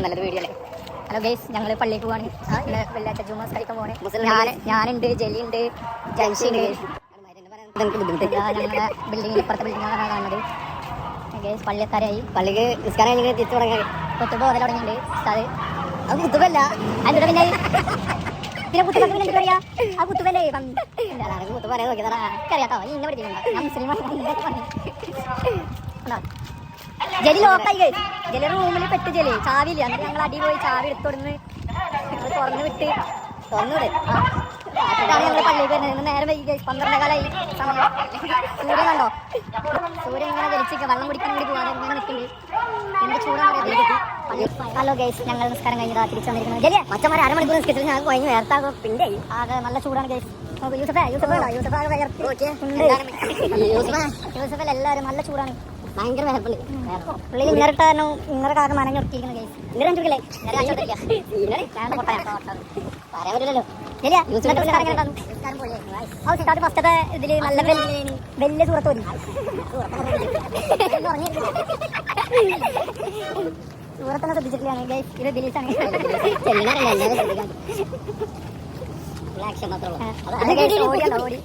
നല്ലത് വീഡിയോ അല്ലേ. Hello guys, ഞങ്ങൾ പള്ളിക്ക് പോവാണ്. വെള്ളിയാഴ്ച ജുമാ കഴിക്കാൻ പോവാണ്. ഞാനുണ്ട്, ജലിയുണ്ട്, ജംഷിണ്ട്. ഞങ്ങളുടെ ബിൽഡിങ്ങിൽ ഇപ്പുറത്തെ ബിൽഡിങ്ങാണ് കാണുന്നത്. ഗൈസ് പള്ളിക്കാരായി പള്ളിക്ക് നിസ്കാരം തിരിച്ചു തുടങ്ങി കുത്തുബ മുതൽ തുടങ്ങിയിട്ടുണ്ട്. അത് കുത്തുബല്ല, അതിൻ്റെ പിന്നെ പിന്നെ കുത്തുബ പിന്നെ എന്താ പറയാ? ആ കുത്തുബല്ലേ കുത്തുബ നോക്കിയതാട്ടോ. ഇന്നെ പഠിക്കുന്നുണ്ടോ? ഞാൻ മുസ്ലിമാണ്. ജലി ലോക്കായി ഗൈസ്. ജലി റൂമിൽ പെട്ട് ജലി ചാവില്ല. എന്നിട്ട് ഞങ്ങൾ അടി പോയി ചാവി എടുത്തോടുന്ന് തുറന്ന് വിട്ട് തുറന്നുവിട്. അതാണ് ഞങ്ങൾ പള്ളിക്ക് വരുന്നത്. നേരം വൈകി ഗൈസ്, 12 കാലമായി സമയം. സൂര്യൻ കണ്ടോ? സൂര്യൻ ഇങ്ങനെ ജലിച്ചിരിക്കുക. വെള്ളം കുടിക്കാൻ വേണ്ടി പോകാതെ ഇങ്ങനെ നിൽക്കുന്നുണ്ട്. എന്ത് ചൂടാണ്. ഹലോ ഗൈസ്, ഞങ്ങൾ നിസ്കാരം കഴിഞ്ഞാൽ തിരിച്ചു വന്നിരിക്കുന്നത്. ജലിയ മച്ചന്മാരെ അരമണിക്കൂർ നിസ്കരിച്ചിട്ട് ഞങ്ങൾ കഴിഞ്ഞ് വേർത്താകും. പിന്നെ ആകെ നല്ല ചൂടാണ് ഗൈസ്. യൂസഫ് എല്ലാവരും നല്ല ചൂടാണ്. ഭയങ്കര വേർപ്പുള്ളി. പുള്ളിയിൽ ഇന്നലെ കാരണം മനഞ്ഞൊട്ടിയിരിക്കുന്ന ഗൈസ്. ഇന്നലെ ചുരുക്കല്ലേ പറയാൻ പറ്റില്ലല്ലോ. ഫസ്റ്റത്തെ ഇതില് നല്ല വലിയ സൂറത്ത് വരും. സൂറത്തിനെ ശ്രദ്ധിച്ചിട്ടില്ലാണ് ഗൈസ്. ഇത് ബിലീസാണ്. ഓടി